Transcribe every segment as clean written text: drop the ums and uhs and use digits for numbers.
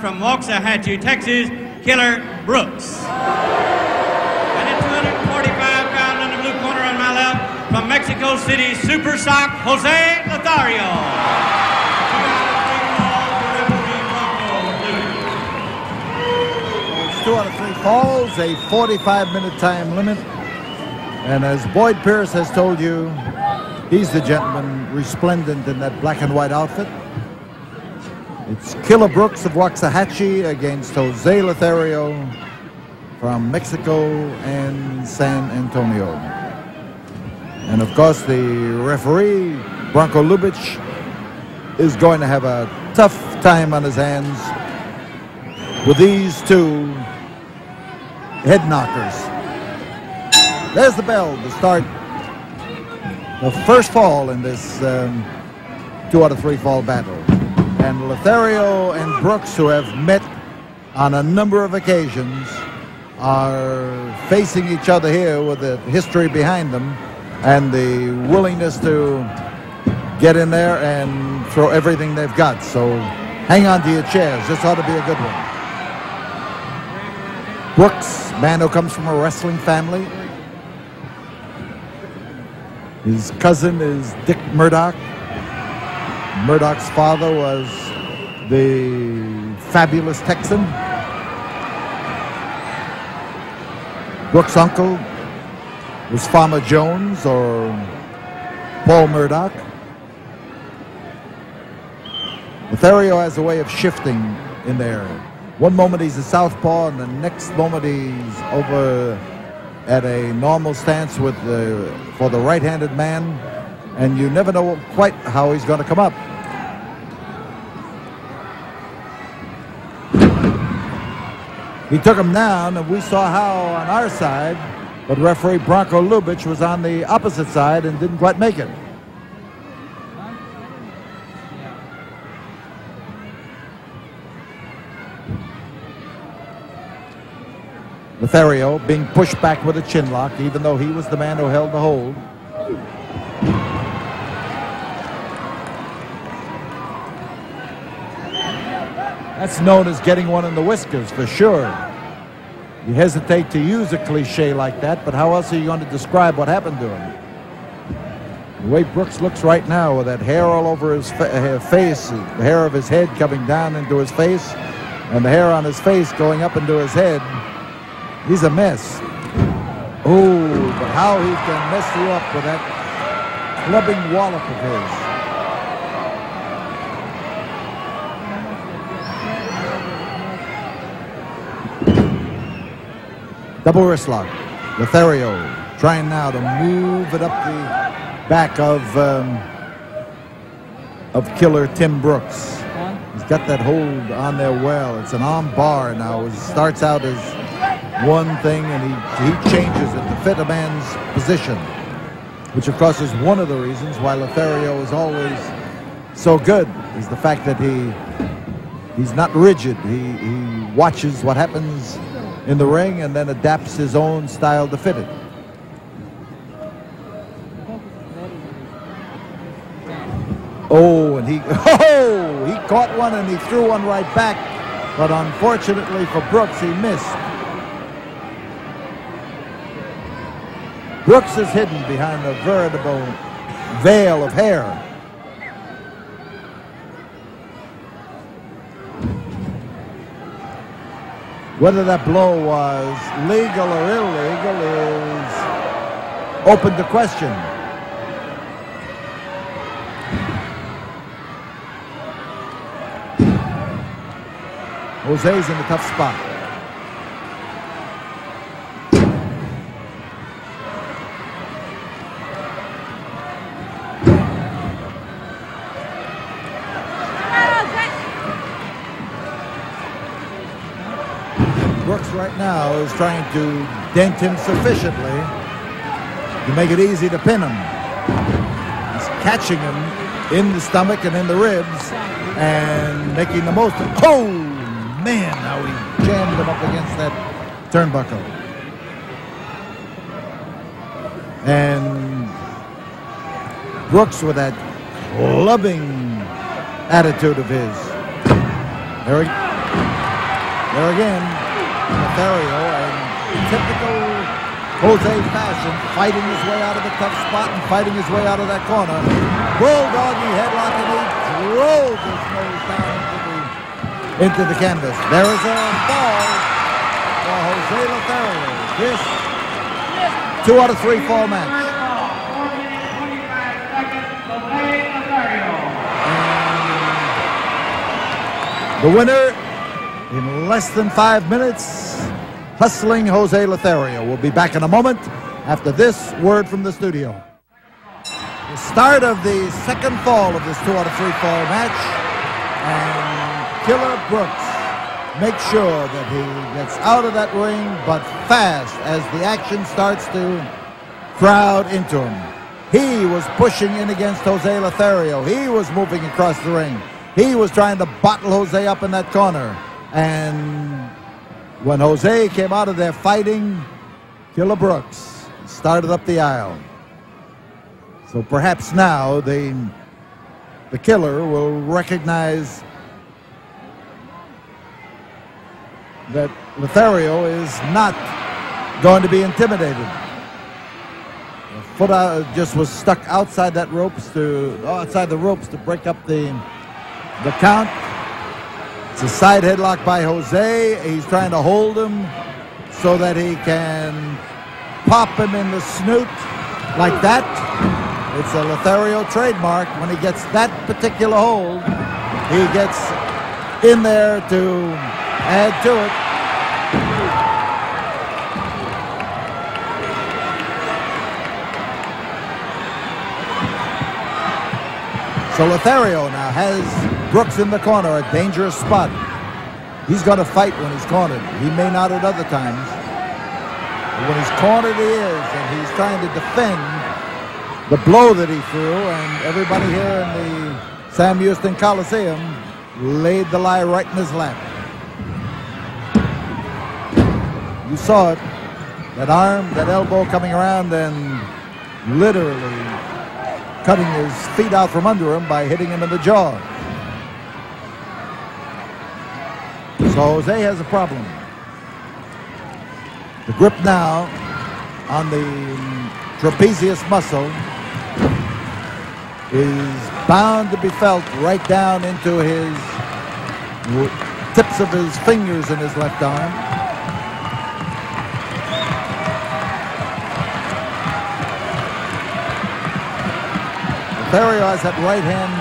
From Waxahachie, Texas, Killer Brooks. And at 245 pounds in the blue corner on my left, from Mexico City, Super Sock, Jose Lothario. 2 out of 3 falls, a 45-minute time limit. And as Boyd Pierce has told you, he's the gentleman resplendent in that black and white outfit. It's Killer Brooks of Waxahachie against Jose Lothario from Mexico and San Antonio. And of course, the referee, Branko Lubic, is going to have a tough time on his hands with these two head knockers. There's the bell to start the first fall in this 2 out of 3 fall battle. And Lothario and Brooks, who have met on a number of occasions, are facing each other here with the history behind them and the willingness to get in there and throw everything they've got. So hang on to your chairs. This ought to be a good one. Brooks, man who comes from a wrestling family. His cousin is Dick Murdoch. Murdoch's father was the fabulous Texan. Brooks' uncle was Farmer Jones or Paul Murdoch. Lothario has a way of shifting in there. One moment he's a southpaw, and the next moment he's over at a normal stance with for the right-handed man, and you never know quite how he's going to come up. He took him down, and we saw how on our side, but referee Branko Lubic was on the opposite side and didn't quite make it. Lothario being pushed back with a chin lock, even though he was the man who held the hold. That's known as getting one in the whiskers for sure. You hesitate to use a cliche like that, but how else are you going to describe what happened to him? The way Brooks looks right now with that hair all over his face, the hair of his head coming down into his face, and the hair on his face going up into his head, he's a mess. Oh, but how he can mess you up with that clubbing wallop of his. Double wrist lock. Lothario trying now to move it up the back of Killer Tim Brooks. He's got that hold on there well. It's an arm bar now. It starts out as one thing, and he changes it to fit a man's position, which of course is one of the reasons why Lothario is always so good, is the fact that he's not rigid. He watches what happens in the ring and then adapts his own style to fit it. Oh, and he caught one and he threw one right back, but unfortunately for Brooks, he missed. Brooks is hidden behind a veritable veil of hair. Whether that blow was legal or illegal is open to question. Jose's in a tough spot. Brooks right now is trying to dent him sufficiently to make it easy to pin him. He's catching him in the stomach and in the ribs and making the most of it. Oh, man, how he jammed him up against that turnbuckle. And Brooks with that clubbing attitude of his. There he There again, Lothario, in typical Jose fashion, fighting his way out of the tough spot and fighting his way out of that corner. Bulldoggy headlock, and he drove his nose down into the canvas. There is a fall for Jose Lothario. This 2 out of 3 fall match. And the winner in less than 5 minutes, hustling Jose Lothario. We'll be back in a moment after this word from the studio. The start of the second fall of this 2 out of 3 fall match, and Killer Brooks makes sure that he gets out of that ring, but fast, as the action starts to crowd into him. He was pushing in against Jose Lothario. He was moving across the ring. He was trying to bottle Jose up in that corner. And when Jose came out of there fighting, Killer Brooks started up the aisle. So perhaps now the Killer will recognize that Lothario is not going to be intimidated. The foot just was stuck outside the ropes to break up the count. It's a side headlock by Jose. He's trying to hold him so that he can pop him in the snoot like that. It's a Lothario trademark. When he gets that particular hold, he gets in there to add to it. So Lothario now has Brooks in the corner, a dangerous spot. He's going to fight when he's cornered. He may not at other times. But when he's cornered, he is, and he's trying to defend the blow that he threw, and everybody here in the Sam Houston Coliseum laid the lie right in his lap. You saw it, that arm, that elbow coming around and literally cutting his feet out from under him by hitting him in the jaw. So Jose has a problem. The grip now on the trapezius muscle is bound to be felt right down into his tips of his fingers in his left arm. Lothario has that right hand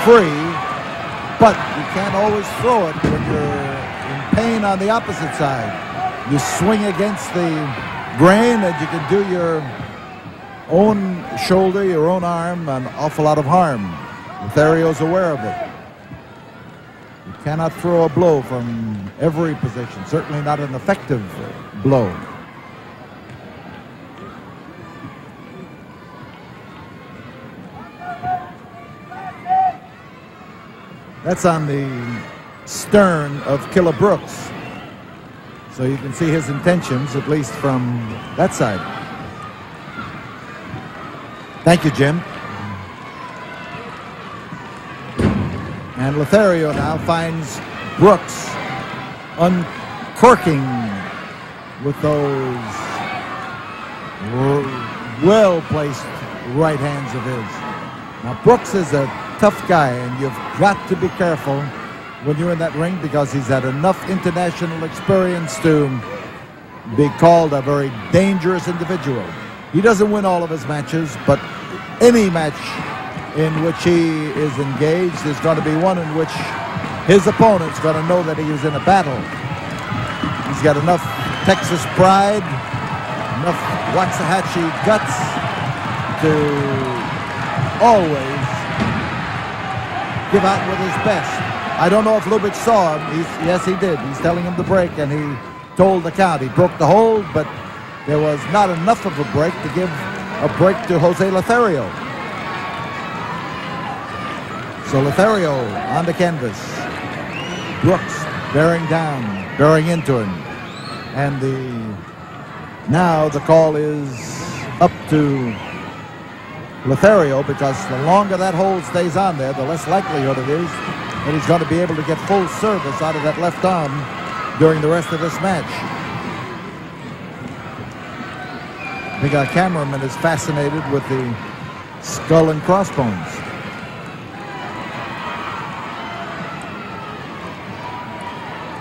free, but you can't always throw it when you're in pain on the opposite side. You swing against the grain, and you can do your own shoulder, your own arm, an awful lot of harm. Lothario's aware of it. You cannot throw a blow from every position, certainly not an effective blow. That's on the stern of Killer Brooks. So you can see his intentions, at least from that side. Thank you, Jim. And Lothario now finds Brooks uncorking with those well-placed right hands of his. Now, Brooks is a tough guy, and you've got to be careful when you're in that ring, because he's had enough international experience to be called a very dangerous individual. He doesn't win all of his matches, but any match in which he is engaged is going to be one in which his opponent's going to know that he is in a battle. He's got enough Texas pride, enough Waxahachie guts to always give out with his best. I don't know if Lubitsch saw him. Yes, he did. He's telling him to break, and he told the count. He broke the hold, but there was not enough of a break to give a break to Jose Lothario. So Lothario on the canvas. Brooks bearing down, bearing into him. And now the call is up to Lothario, because the longer that hold stays on there, the less likelihood it is that he's going to be able to get full service out of that left arm during the rest of this match. I think our cameraman is fascinated with the skull and crossbones.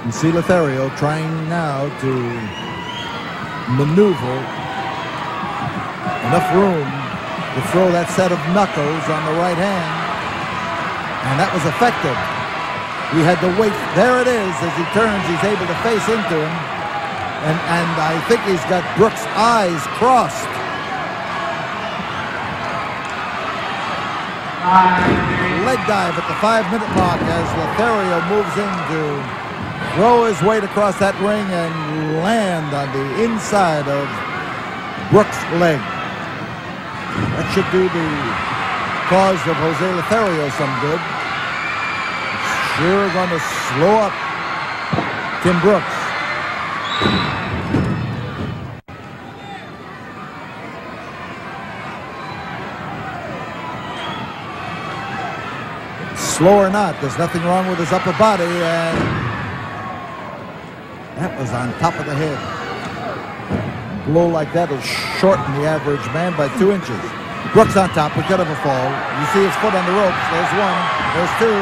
You see Lothario trying now to maneuver enough room to throw that set of knuckles on the right hand, and that was effective. He had to wait. There it is. As he turns, he's able to face into him, and I think he's got Brooks' eyes crossed. Leg dive at the 5-minute mark as Lothario moves in to throw his weight across that ring and land on the inside of Brooks' leg. That should do the cause of Jose Lothario some good. It's sure going to slow up Tim Brooks. Slow or not, there's nothing wrong with his upper body, and that was on top of the head. A blow like that will shorten the average man by 2 inches. Brooks on top, we could have a fall. You see his foot on the ropes. There's one, there's two,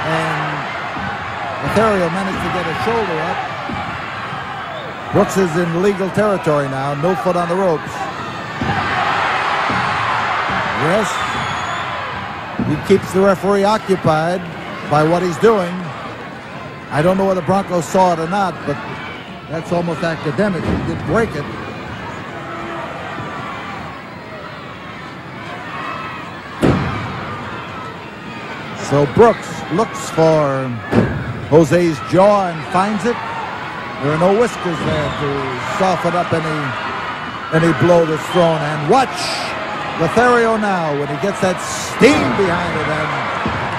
and Lothario managed to get his shoulder up. Brooks is in legal territory now, no foot on the ropes. Yes, he keeps the referee occupied by what he's doing. I don't know whether Bronco saw it or not, but that's almost academic. He did break it. So Brooks looks for Jose's jaw and finds it. There are no whiskers there to soften up any blow that's thrown. And watch Lothario now when he gets that steam behind it, and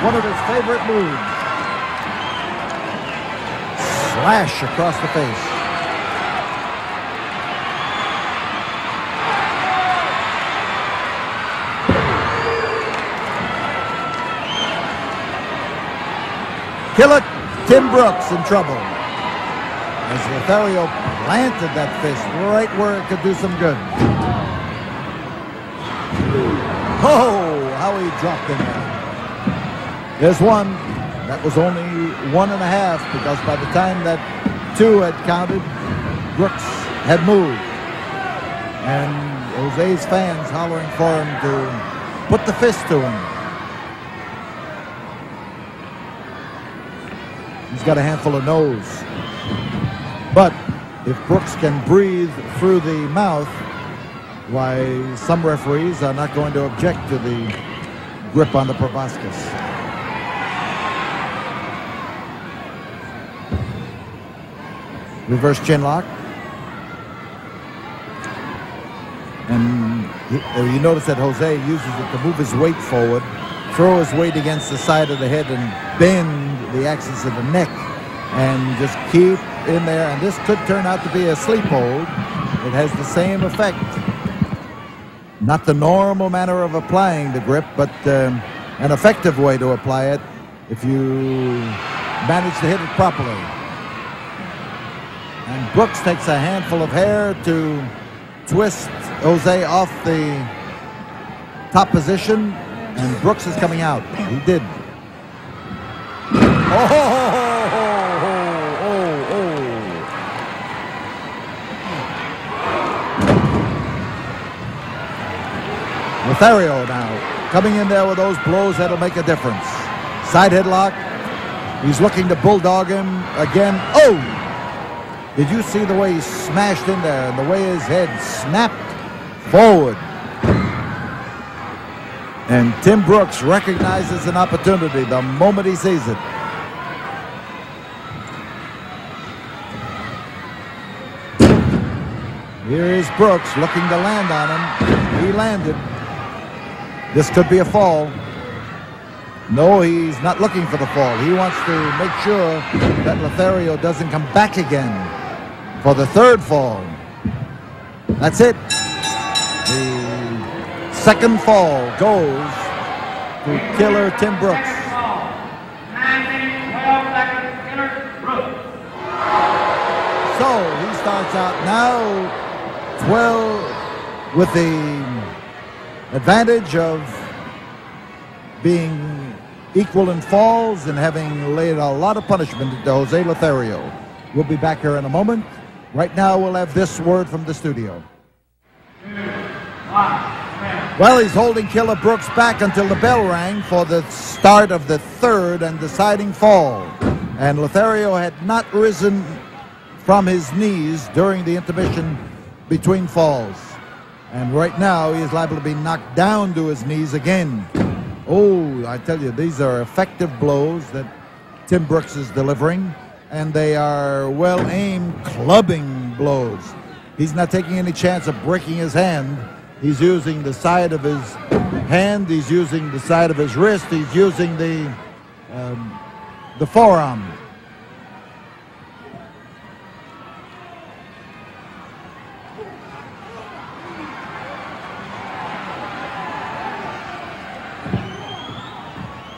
one of his favorite moves. Slash across the face. Kill it, Tim Brooks in trouble. As Lothario planted that fist right where it could do some good. Oh, how he dropped in there. There's one. That was only 1.5, because by the time that 2 had counted, Brooks had moved. And Jose's fans hollering for him to put the fist to him. He's got a handful of nose. But if Brooks can breathe through the mouth, why, some referees are not going to object to the grip on the proboscis. Reverse chin lock. And you notice that Jose uses it to move his weight forward, throw his weight against the side of the head, and bend the axis of the neck, and just keep in there. And this could turn out to be a sleep hold. It has the same effect. Not the normal manner of applying the grip, but an effective way to apply it if you manage to hit it properly. And Brooks takes a handful of hair to twist Jose off the top position, and Brooks is coming out. He did. Lothario now coming in there with those blows that'll make a difference. Side headlock. He's looking to bulldog him again. Oh! Did you see the way he smashed in there and the way his head snapped forward? And Tim Brooks recognizes an opportunity the moment he sees it. Here is Brooks looking to land on him. He landed. This could be a fall. No, he's not looking for the fall. He wants to make sure that Lothario doesn't come back again for the third fall. That's it. The second fall goes to killer Tim Brooks. he starts out now 12 with the advantage of being equal in falls and having laid a lot of punishment into Jose Lothario. We'll be back here in a moment. Right now, we'll have this word from the studio. Well, he's holding Killer Brooks back until the bell rang for the start of the third and deciding fall. And Lothario had not risen from his knees during the intermission between falls. And right now, he is liable to be knocked down to his knees again. Oh, I tell you, these are effective blows that Tim Brooks is delivering, and they are well-aimed clubbing blows. He's not taking any chance of breaking his hand. He's using the side of his hand. He's using the side of his wrist. He's using the forearm.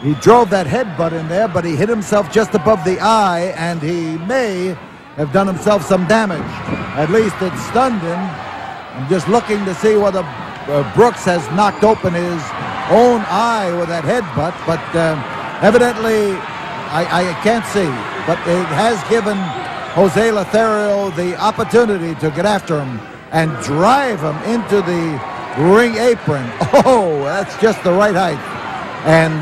He drove that headbutt in there, but he hit himself just above the eye, and he may have done himself some damage. At least it stunned him. I'm just looking to see whether Brooks has knocked open his own eye with that headbutt, but evidently I can't see. But it has given Jose Lothario the opportunity to get after him and drive him into the ring apron. Oh, that's just the right height. And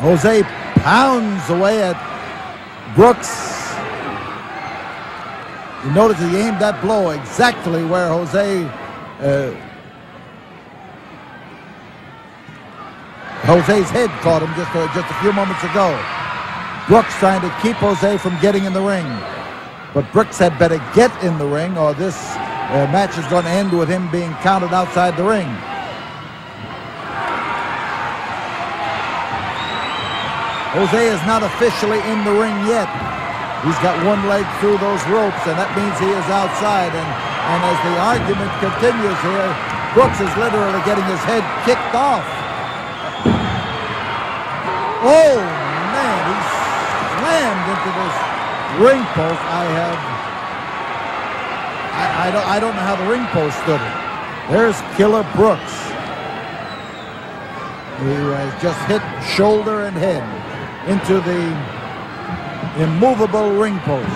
Jose pounds away at Brooks. You notice he aimed that blow exactly where Jose's head caught him just a few moments ago. Brooks trying to keep Jose from getting in the ring. But Brooks had better get in the ring, or this match is going to end with him being counted outside the ring. Jose is not officially in the ring yet. He's got one leg through those ropes, and that means he is outside. And as the argument continues here, Brooks is literally getting his head kicked off. Oh, man, he slammed into this ring post. I don't know how the ring post stood it. There's Killer Brooks. He has just hit shoulder and head into the immovable ring post.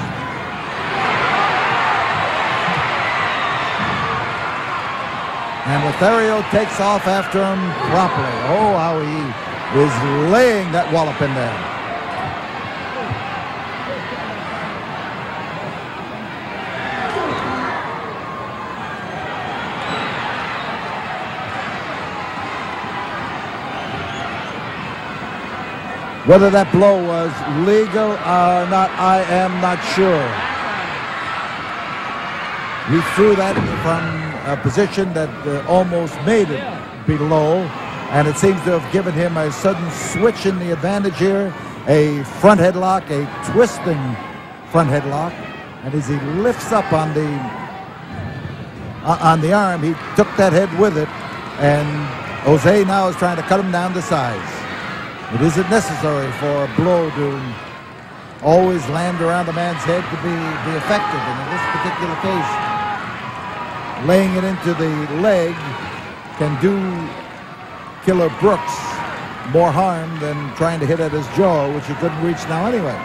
And Lothario takes off after him promptly. Oh, how he is laying that wallop in there. Whether that blow was legal or not, I am not sure. He threw that from a position that almost made it below, and it seems to have given him a sudden switch in the advantage here, a front headlock, a twisting front headlock, and as he lifts up on the arm, he took that head with it, and Jose now is trying to cut him down to size. It isn't necessary for a blow to always land around the man's head to be effective. And in this particular case, laying it into the leg can do Killer Brooks more harm than trying to hit at his jaw, which he couldn't reach now anyway.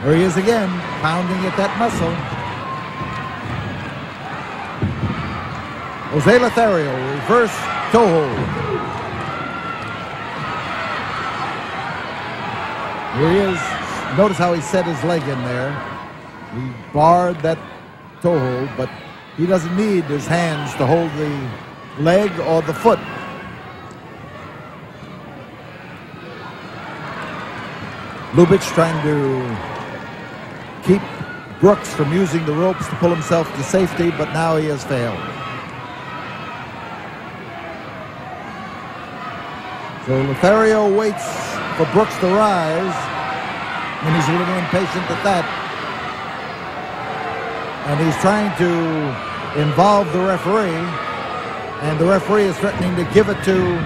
There he is again, pounding at that muscle. Jose Lothario, reverse toe hold. Here he is. Notice how he set his leg in there. He barred that toe hold, but he doesn't need his hands to hold the leg or the foot. Lubitsch trying to keep Brooks from using the ropes to pull himself to safety, but now he has failed. So Lothario waits for Brooks to rise, and he's a little impatient at that. And he's trying to involve the referee, and the referee is threatening to give it to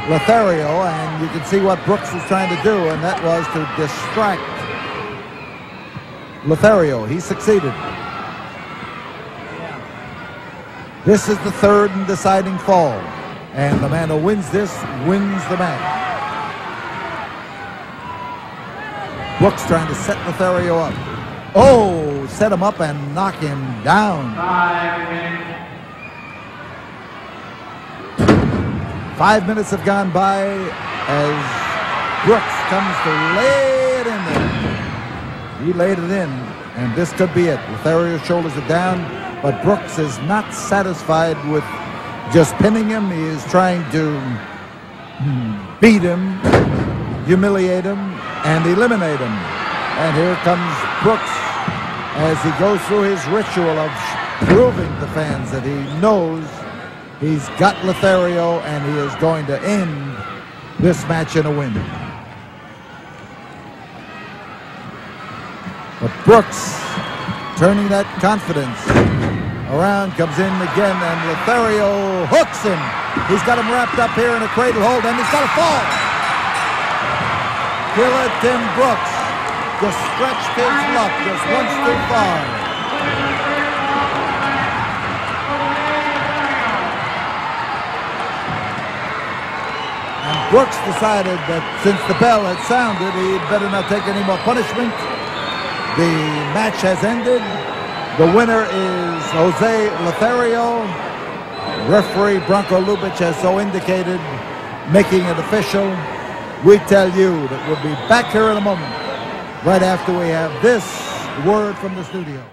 Lothario, and you can see what Brooks was trying to do, and that was to distract Lothario. He succeeded. This is the third and deciding fall, and the man who wins this wins the match. Brooks trying to set Lothario up. Oh, set him up and knock him down. 5 minutes have gone by as Brooks comes to lay it in there. He laid it in, and this could be it. Lothario's shoulders are down, but Brooks is not satisfied with just pinning him. He is trying to beat him, humiliate him, and eliminate him. And here comes Brooks as he goes through his ritual of proving to fans that he knows he's got Lothario, and he is going to end this match in a win. But Brooks, turning that confidence around, comes in again, and Lothario hooks him. He's got him wrapped up here in a cradle hold, and he's got to fall. Killer Tim Brooks just stretched his luck just once too far. Brooks decided that since the bell had sounded, he'd better not take any more punishment. The match has ended. The winner is Jose Lothario. Referee Branko Lubic has so indicated, making it official. We tell you that we'll be back here in a moment, right after we have this word from the studio.